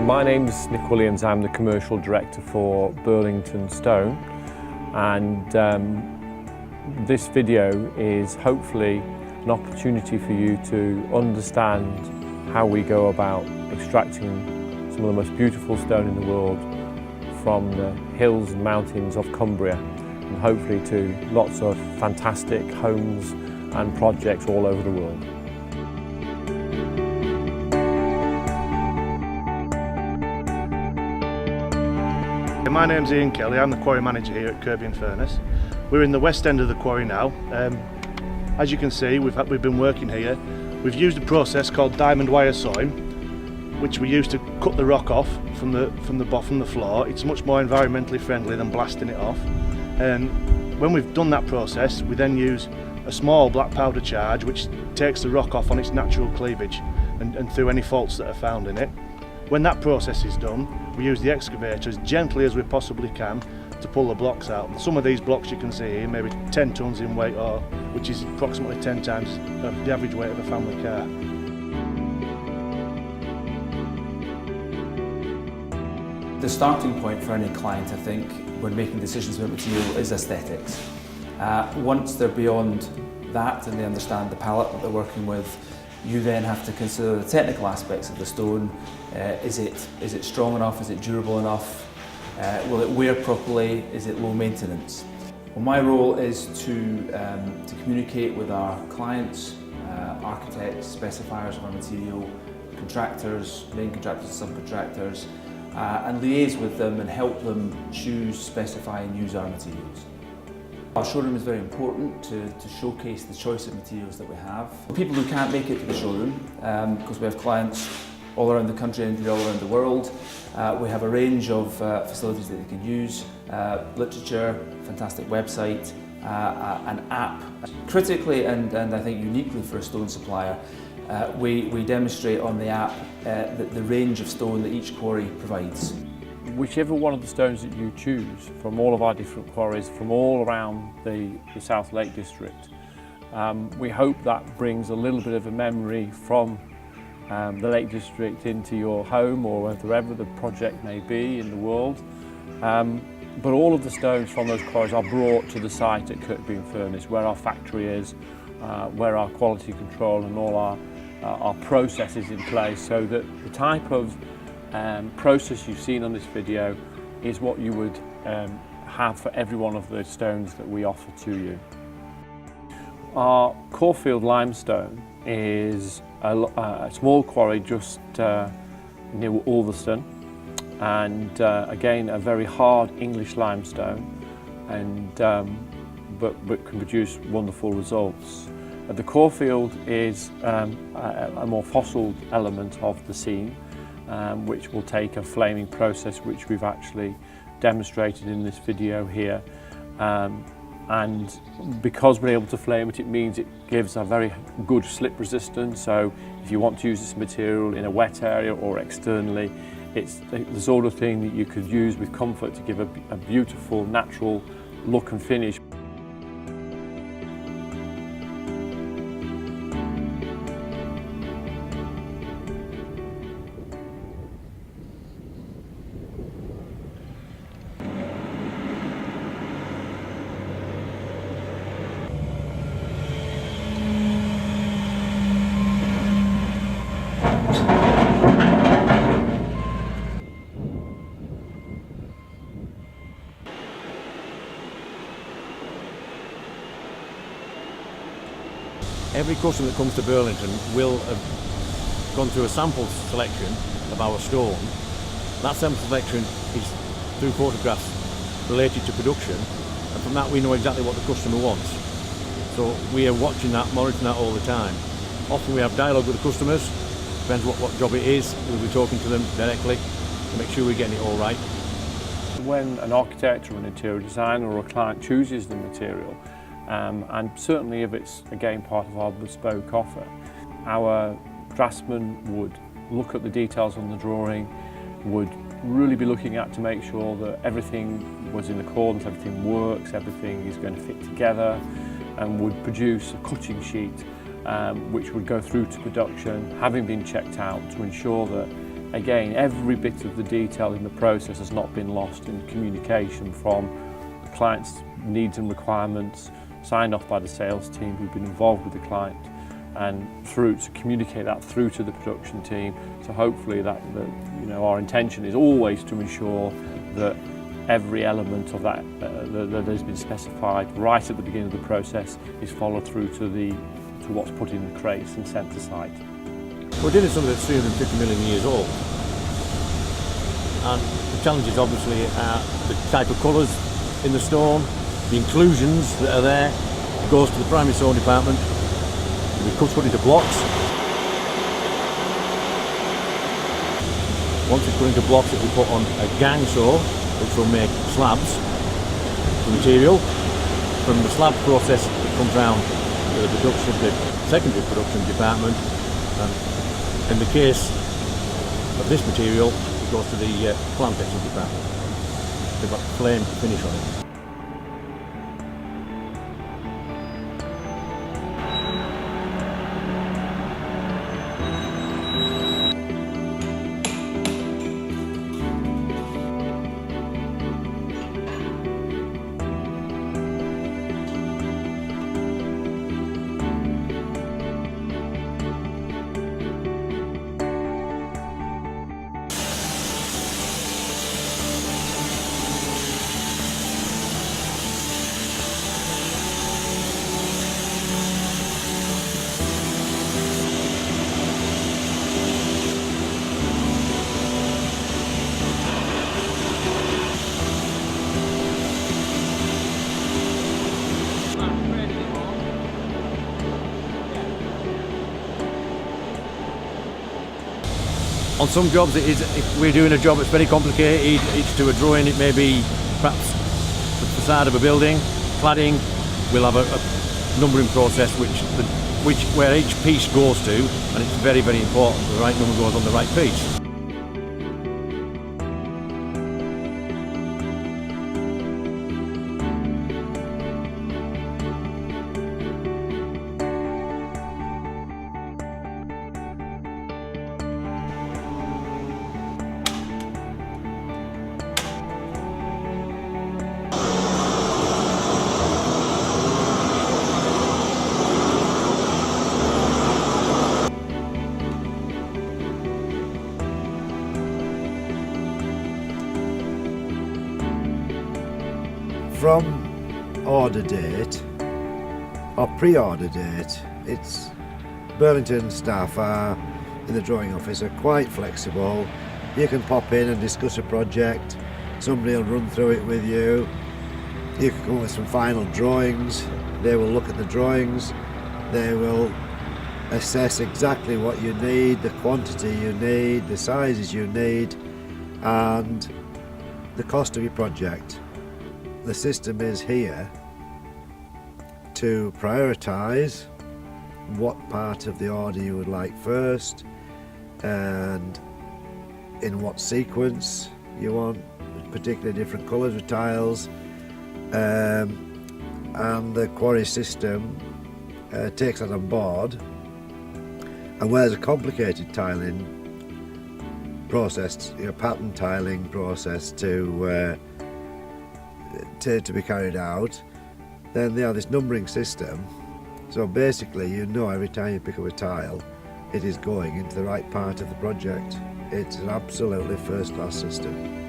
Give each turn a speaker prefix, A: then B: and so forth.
A: My name's Nick Williams. I'm the Commercial Director for Burlington Stone, and this video is hopefully an opportunity for you to understand how we go about extracting some of the most beautiful stone in the world from the hills and mountains of Cumbria, and hopefully to lots of fantastic homes and projects all over the world.
B: My name's Ian Kelly, I'm the quarry manager here at Kirby and Furnace. We're in the west end of the quarry now. As you can see, we've been working here. We've used a process called diamond wire sawing, which we use to cut the rock off from the floor. It's much more environmentally friendly than blasting it off. When we've done that process, we then use a small black powder charge which takes the rock off on its natural cleavage and through any faults that are found in it. When that process is done, we use the excavator as gently as we possibly can to pull the blocks out. Some of these blocks you can see here, maybe 10 tonnes in weight, which is approximately 10 times the average weight of a family car.
C: The starting point for any client, I think, when making decisions about material is aesthetics. Once they're beyond that and they understand the palette that they're working with, you then have to consider the technical aspects of the stone. Is it strong enough? Is it durable enough? Will it wear properly? Is it low maintenance? Well, my role is to communicate with our clients, architects, specifiers of our material, contractors, main contractors, subcontractors, and liaise with them and help them choose, specify and use our materials. Our showroom is very important to showcase the choice of materials that we have. For people who can't make it to the showroom, because we have clients all around the country and all around the world, we have a range of facilities that they can use, literature, fantastic website, an app. Critically and I think uniquely for a stone supplier, we demonstrate on the app the range of stone that each quarry provides.
A: Whichever one of the stones that you choose from all of our different quarries from all around the South Lake District, we hope that brings a little bit of a memory from the Lake District into your home or wherever the project may be in the world. But all of the stones from those quarries are brought to the site at Kirby and Furnace, where our factory is, where our quality control and all our processes in place, so that the type of process you've seen on this video is what you would have for every one of the stones that we offer to you. Our Caulfield limestone is a small quarry just near Ulverston, and again a very hard English limestone, and but can produce wonderful results. The Caulfield is a more fossil element of the seam, which will take a flaming process which we've actually demonstrated in this video here, and because we're able to flame it, it means it gives a very good slip resistance. So if you want to use this material in a wet area or externally, it's the sort of thing that you could use with comfort to give a beautiful natural look and finish.
D: Every customer that comes to Burlington will have gone through a sample selection of our stone. That sample selection is through photographs related to production, and from that we know exactly what the customer wants. So we are watching that, monitoring that all the time. Often we have dialogue with the customers, depends what job it is, we'll be talking to them directly to make sure we're getting it all right.
A: When an architect or an interior designer or a client chooses the material, and certainly if it's again part of our bespoke offer, our draftsman would look at the details on the drawing, would really be looking at to make sure that everything was in accordance, everything works, everything is going to fit together, and would produce a cutting sheet which would go through to production, having been checked out to ensure that again, every bit of the detail in the process has not been lost in communication from the client's needs and requirements, signed off by the sales team who've been involved with the client, and through to communicate that through to the production team. So hopefully our intention is always to ensure that every element of that that has been specified right at the beginning of the process is followed through to what's put in the crates and sent to site.
D: We're dealing with something that's 350 million years old, and the challenges obviously are the type of colours in the stone, the inclusions that are there. It goes to the primary stone department, we cut into blocks. Once it's put into blocks, it will be put on a gang saw, which will make slabs of material. From the slab process, it comes round to the production, the secondary production department. In the case of this material, it goes to the plant texture department. They've got flame finish on it. On some jobs, if we're doing a job that's very complicated, it's to a drawing, it may be perhaps the facade of a building, cladding. We'll have a numbering process where each piece goes to, and it's very, very important the right number goes on the right piece.
E: From order date or pre-order date, it's Burlington staff are in the drawing office are quite flexible. You can pop in and discuss a project, somebody will run through it with you. You can come up with some final drawings, they will look at the drawings, they will assess exactly what you need, the quantity you need, the sizes you need, and the cost of your project. The system is here to prioritise what part of the order you would like first and in what sequence you want, particularly different colours of tiles, and the quarry system takes that on board, and where there's a complicated tiling process, pattern tiling process to be carried out, then they have this numbering system. So basically, every time you pick up a tile, it is going into the right part of the project. It's an absolutely first-class system.